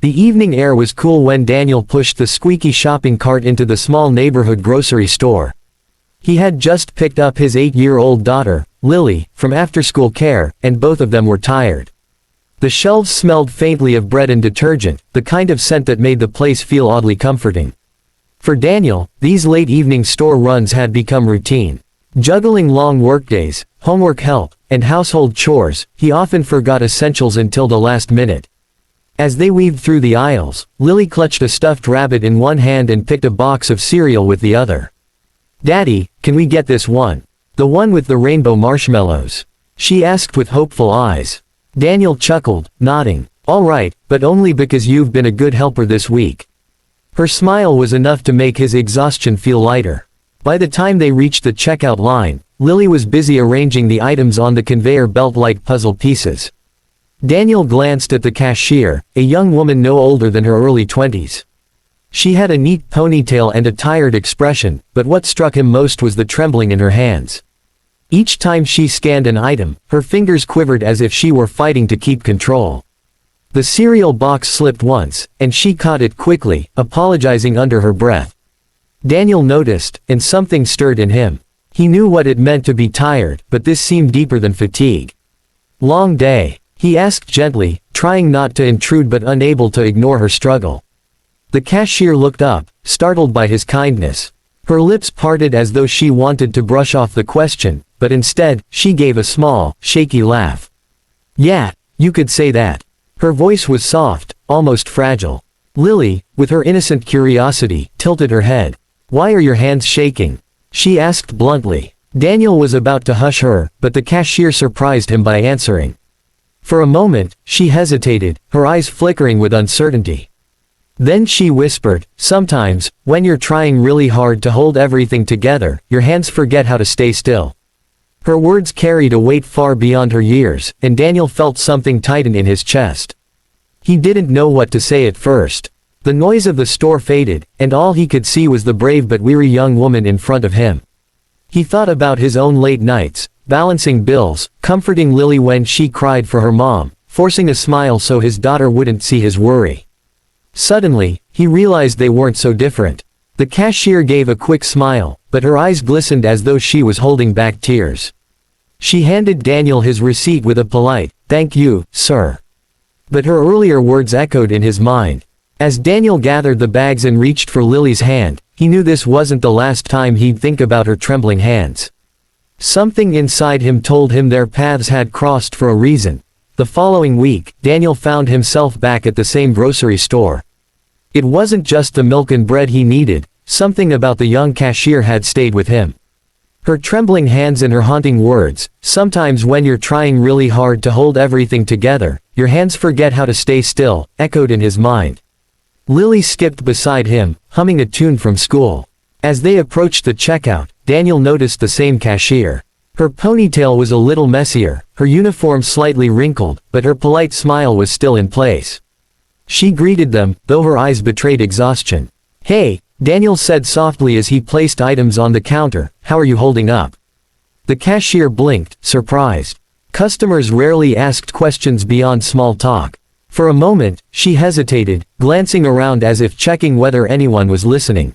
The evening air was cool when Daniel pushed the squeaky shopping cart into the small neighborhood grocery store. He had just picked up his 8-year-old daughter, Lily, from after-school care, and both of them were tired. The shelves smelled faintly of bread and detergent, the kind of scent that made the place feel oddly comforting. For Daniel, these late evening store runs had become routine. Juggling long workdays, homework help, and household chores, he often forgot essentials until the last minute. As they weaved through the aisles, Lily clutched a stuffed rabbit in one hand and picked a box of cereal with the other. "Daddy, can we get this one? The one with the rainbow marshmallows?" she asked with hopeful eyes. Daniel chuckled, nodding. "All right, but only because you've been a good helper this week." Her smile was enough to make his exhaustion feel lighter. By the time they reached the checkout line, Lily was busy arranging the items on the conveyor belt like puzzle pieces. Daniel glanced at the cashier, a young woman no older than her early 20s. She had a neat ponytail and a tired expression, but what struck him most was the trembling in her hands. Each time she scanned an item, her fingers quivered as if she were fighting to keep control. The cereal box slipped once, and she caught it quickly, apologizing under her breath. Daniel noticed, and something stirred in him. He knew what it meant to be tired, but this seemed deeper than fatigue. "Long day?" he asked gently, trying not to intrude but unable to ignore her struggle. The cashier looked up, startled by his kindness. Her lips parted as though she wanted to brush off the question, but instead, she gave a small, shaky laugh. "Yeah, you could say that." Her voice was soft, almost fragile. Lily, with her innocent curiosity, tilted her head. "Why are your hands shaking?" she asked bluntly. Daniel was about to hush her, but the cashier surprised him by answering. For a moment, she hesitated, her eyes flickering with uncertainty. Then she whispered, "Sometimes, when you're trying really hard to hold everything together, your hands forget how to stay still." Her words carried a weight far beyond her years, and Daniel felt something tighten in his chest. He didn't know what to say at first. The noise of the store faded, and all he could see was the brave but weary young woman in front of him. He thought about his own late nights, balancing bills, comforting Lily when she cried for her mom, forcing a smile so his daughter wouldn't see his worry. Suddenly, he realized they weren't so different. The cashier gave a quick smile, but her eyes glistened as though she was holding back tears. She handed Daniel his receipt with a polite, "Thank you, sir." But her earlier words echoed in his mind. As Daniel gathered the bags and reached for Lily's hand, he knew this wasn't the last time he'd think about her trembling hands. Something inside him told him their paths had crossed for a reason. The following week, Daniel found himself back at the same grocery store. It wasn't just the milk and bread he needed, something about the young cashier had stayed with him. Her trembling hands and her haunting words, "Sometimes when you're trying really hard to hold everything together, your hands forget how to stay still," echoed in his mind. Lily skipped beside him, humming a tune from school. As they approached the checkout, Daniel noticed the same cashier. Her ponytail was a little messier, her uniform slightly wrinkled, but her polite smile was still in place. She greeted them, though her eyes betrayed exhaustion. "Hey," Daniel said softly as he placed items on the counter, "how are you holding up?" The cashier blinked, surprised. Customers rarely asked questions beyond small talk. For a moment, she hesitated, glancing around as if checking whether anyone was listening.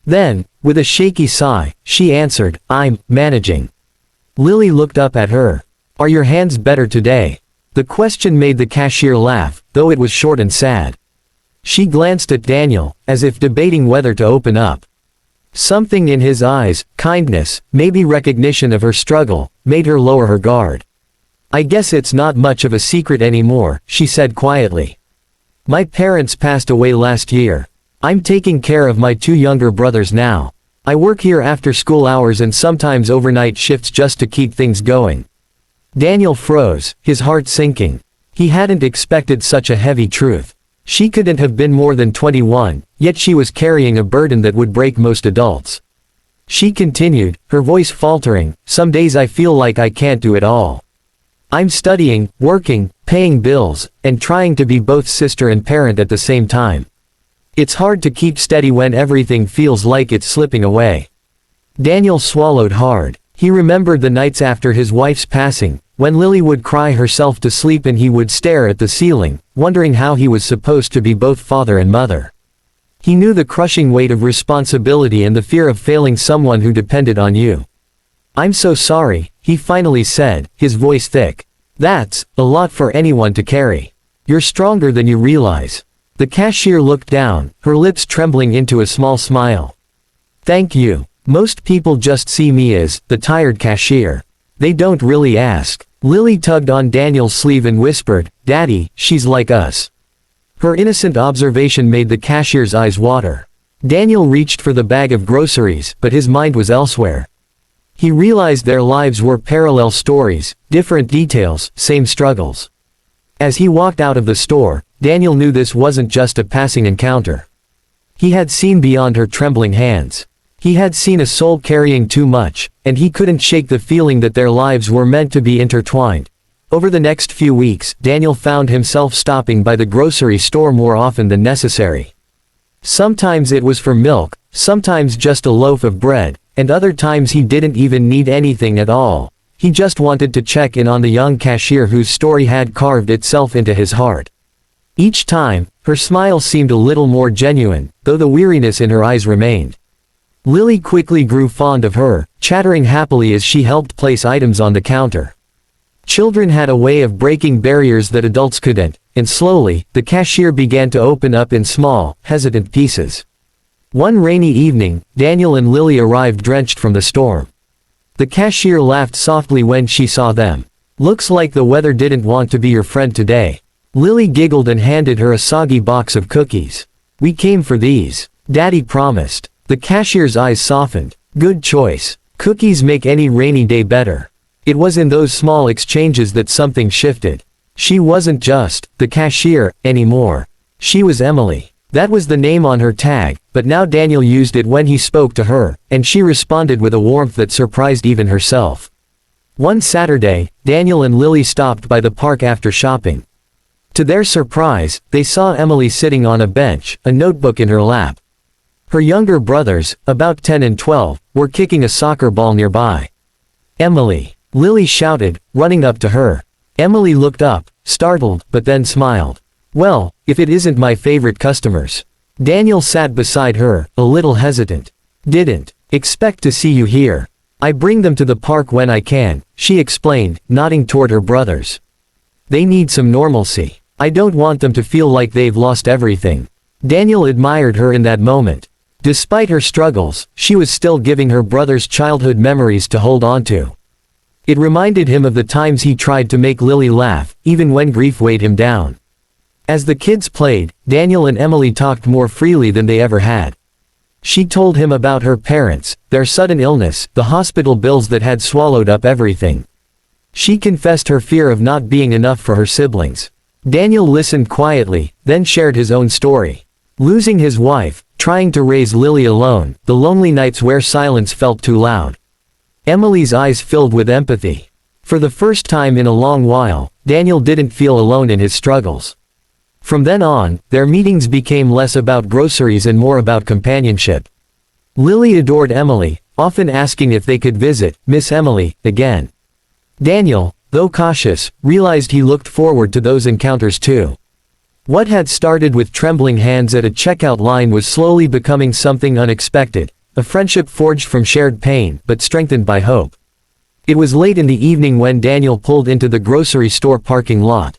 Then, with a shaky sigh, she answered, "I'm managing." Lily looked up at her. "Are your hands better today?" The question made the cashier laugh, though it was short and sad. She glanced at Daniel, as if debating whether to open up. Something in his eyes, kindness, maybe recognition of her struggle, made her lower her guard. "I guess it's not much of a secret anymore," she said quietly. "My parents passed away last year. I'm taking care of my 2 younger brothers now. I work here after school hours and sometimes overnight shifts just to keep things going." Daniel froze, his heart sinking. He hadn't expected such a heavy truth. She couldn't have been more than 21, yet she was carrying a burden that would break most adults. She continued, her voice faltering, "Some days I feel like I can't do it all. I'm studying, working, paying bills, and trying to be both sister and parent at the same time. It's hard to keep steady when everything feels like it's slipping away." Daniel swallowed hard. He remembered the nights after his wife's passing, when Lily would cry herself to sleep and he would stare at the ceiling, wondering how he was supposed to be both father and mother. He knew the crushing weight of responsibility and the fear of failing someone who depended on you. "I'm so sorry," he finally said, his voice thick. "That's a lot for anyone to carry. You're stronger than you realize." The cashier looked down, her lips trembling into a small smile. "Thank you. Most people just see me as the tired cashier. They don't really ask." Lily tugged on Daniel's sleeve and whispered, "Daddy, she's like us." Her innocent observation made the cashier's eyes water. Daniel reached for the bag of groceries, but his mind was elsewhere. He realized their lives were parallel stories, different details, same struggles. As he walked out of the store, Daniel knew this wasn't just a passing encounter. He had seen beyond her trembling hands. He had seen a soul carrying too much, and he couldn't shake the feeling that their lives were meant to be intertwined. Over the next few weeks, Daniel found himself stopping by the grocery store more often than necessary. Sometimes it was for milk, sometimes just a loaf of bread, and other times he didn't even need anything at all. He just wanted to check in on the young cashier whose story had carved itself into his heart. Each time, her smile seemed a little more genuine, though the weariness in her eyes remained. Lily quickly grew fond of her, chattering happily as she helped place items on the counter. Children had a way of breaking barriers that adults couldn't, and slowly, the cashier began to open up in small, hesitant pieces. One rainy evening, Daniel and Lily arrived drenched from the storm. The cashier laughed softly when she saw them. "Looks like the weather didn't want to be your friend today." Lily giggled and handed her a soggy box of cookies. "We came for these. Daddy promised." The cashier's eyes softened. "Good choice. Cookies make any rainy day better." It was in those small exchanges that something shifted. She wasn't just the cashier anymore. She was Emily. That was the name on her tag, but now Daniel used it when he spoke to her, and she responded with a warmth that surprised even herself. One Saturday, Daniel and Lily stopped by the park after shopping. To their surprise, they saw Emily sitting on a bench, a notebook in her lap. Her younger brothers, about 10 and 12, were kicking a soccer ball nearby. "Emily!" Lily shouted, running up to her. Emily looked up, startled, but then smiled. "Well, if it isn't my favorite customers." Daniel sat beside her, a little hesitant. "Didn't expect to see you here. I bring them to the park when I can," she explained, nodding toward her brothers. "They need some normalcy. I don't want them to feel like they've lost everything." Daniel admired her in that moment. Despite her struggles, she was still giving her brothers childhood memories to hold on to. It reminded him of the times he tried to make Lily laugh, even when grief weighed him down. As the kids played, Daniel and Emily talked more freely than they ever had. She told him about her parents, their sudden illness, the hospital bills that had swallowed up everything. She confessed her fear of not being enough for her siblings. Daniel listened quietly, then shared his own story. Losing his wife, trying to raise Lily alone, the lonely nights where silence felt too loud. Emily's eyes filled with empathy. For the first time in a long while, Daniel didn't feel alone in his struggles. From then on, their meetings became less about groceries and more about companionship. Lily adored Emily, often asking if they could visit Miss Emily again. Daniel, though cautious, realized he looked forward to those encounters too. What had started with trembling hands at a checkout line was slowly becoming something unexpected. A friendship forged from shared pain, but strengthened by hope. It was late in the evening when Daniel pulled into the grocery store parking lot.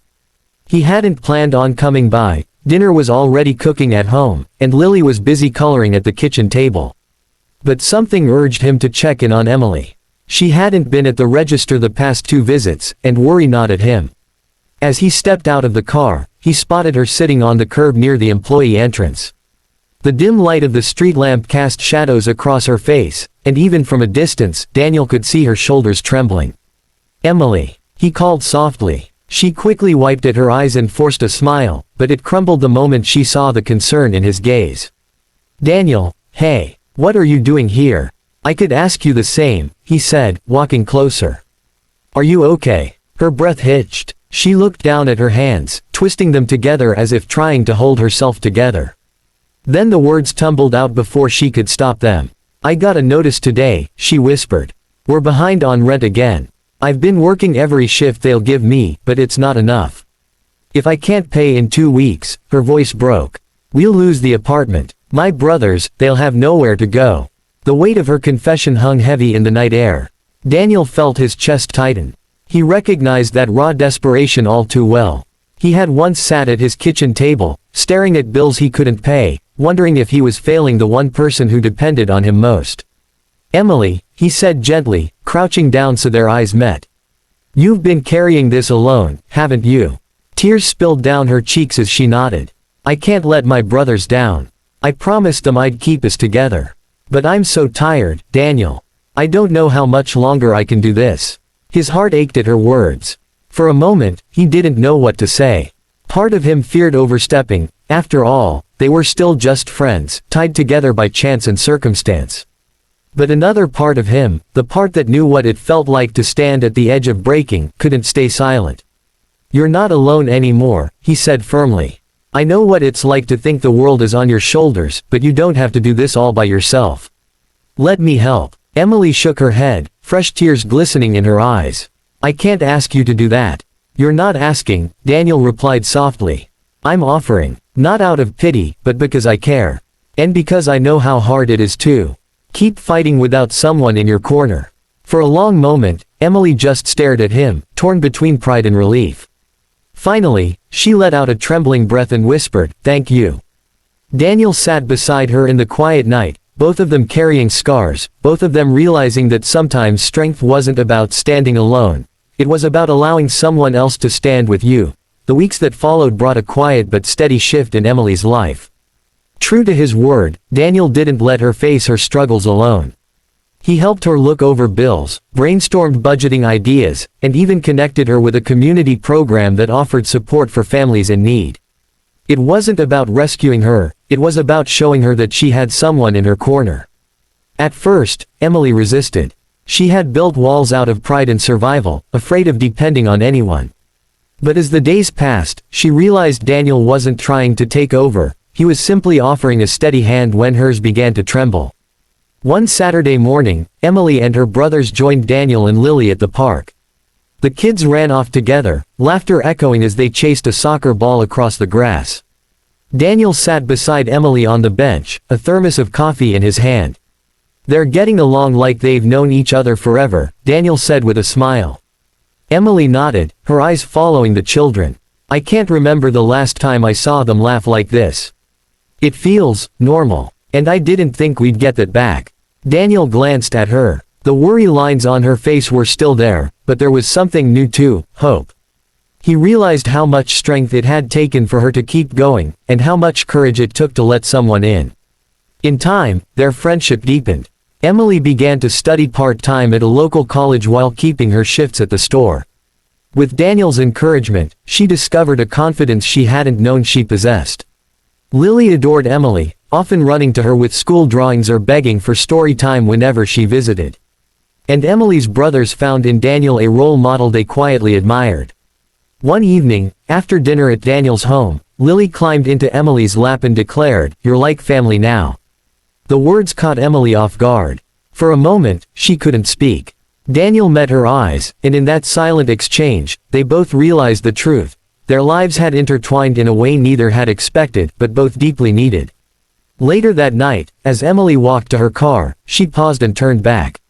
He hadn't planned on coming by, dinner was already cooking at home, and Lily was busy coloring at the kitchen table. But something urged him to check in on Emily. She hadn't been at the register the past 2 visits, and worry gnawed at him. As he stepped out of the car, he spotted her sitting on the curb near the employee entrance. The dim light of the street lamp cast shadows across her face, and even from a distance, Daniel could see her shoulders trembling. "Emily," he called softly. She quickly wiped at her eyes and forced a smile, but it crumbled the moment she saw the concern in his gaze. "Daniel, hey, what are you doing here? I could ask you the same," he said, walking closer. "Are you okay?" Her breath hitched. She looked down at her hands, twisting them together as if trying to hold herself together. Then the words tumbled out before she could stop them. "I got a notice today," she whispered. "We're behind on rent again." I've been working every shift they'll give me, but it's not enough. If I can't pay in 2 weeks," her voice broke, "we'll lose the apartment. My brothers, they'll have nowhere to go." The weight of her confession hung heavy in the night air. Daniel felt his chest tighten. He recognized that raw desperation all too well. He had once sat at his kitchen table, staring at bills he couldn't pay, wondering if he was failing the one person who depended on him most. "Emily," he said gently, crouching down so their eyes met. "You've been carrying this alone, haven't you?" Tears spilled down her cheeks as she nodded. "I can't let my brothers down. I promised them I'd keep us together. But I'm so tired, Daniel. I don't know how much longer I can do this." His heart ached at her words. For a moment, he didn't know what to say. Part of him feared overstepping. After all, they were still just friends, tied together by chance and circumstance. But another part of him, the part that knew what it felt like to stand at the edge of breaking, couldn't stay silent. "You're not alone anymore," he said firmly. "I know what it's like to think the world is on your shoulders, but you don't have to do this all by yourself. Let me help." Emily shook her head, fresh tears glistening in her eyes. "I can't ask you to do that." "You're not asking," Daniel replied softly. "I'm offering. Not out of pity, but because I care. And because I know how hard it is to keep fighting without someone in your corner." For a long moment, Emily just stared at him, torn between pride and relief. Finally, she let out a trembling breath and whispered, "Thank you." Daniel sat beside her in the quiet night, both of them carrying scars, both of them realizing that sometimes strength wasn't about standing alone. It was about allowing someone else to stand with you. The weeks that followed brought a quiet but steady shift in Emily's life. True to his word, Daniel didn't let her face her struggles alone. He helped her look over bills, brainstormed budgeting ideas, and even connected her with a community program that offered support for families in need. It wasn't about rescuing her, it was about showing her that she had someone in her corner. At first, Emily resisted. She had built walls out of pride and survival, afraid of depending on anyone. But as the days passed, she realized Daniel wasn't trying to take over, he was simply offering a steady hand when hers began to tremble. One Saturday morning, Emily and her brothers joined Daniel and Lily at the park. The kids ran off together, laughter echoing as they chased a soccer ball across the grass. Daniel sat beside Emily on the bench, a thermos of coffee in his hand. "They're getting along like they've known each other forever," Daniel said with a smile. Emily nodded, her eyes following the children. "I can't remember the last time I saw them laugh like this. It feels normal. And I didn't think we'd get that back." Daniel glanced at her. The worry lines on her face were still there, but there was something new too, hope. He realized how much strength it had taken for her to keep going, and how much courage it took to let someone in. In time, their friendship deepened. Emily began to study part-time at a local college while keeping her shifts at the store. With Daniel's encouragement, she discovered a confidence she hadn't known she possessed. Lily adored Emily, often running to her with school drawings or begging for story time whenever she visited. And Emily's brothers found in Daniel a role model they quietly admired. One evening, after dinner at Daniel's home, Lily climbed into Emily's lap and declared, "You're like family now." The words caught Emily off guard. For a moment, she couldn't speak. Daniel met her eyes, and in that silent exchange, they both realized the truth. Their lives had intertwined in a way neither had expected, but both deeply needed. Later that night, as Emily walked to her car, she paused and turned back.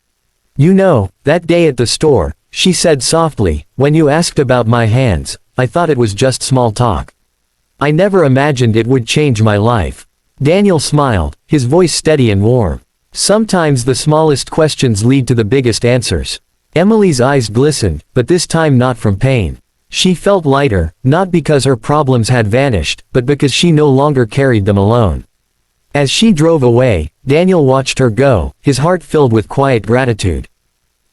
"You know, that day at the store," she said softly, "when you asked about my hands, I thought it was just small talk. I never imagined it would change my life." Daniel smiled, his voice steady and warm. Sometimes the smallest questions lead to the biggest answers. Emily's eyes glistened, but this time not from pain. She felt lighter, not because her problems had vanished, but because she no longer carried them alone. As she drove away, Daniel watched her go, his heart filled with quiet gratitude.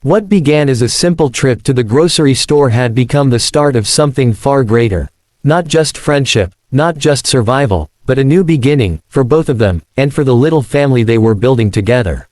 What began as a simple trip to the grocery store had become the start of something far greater. Not just friendship, not just survival, but a new beginning, for both of them, and for the little family they were building together.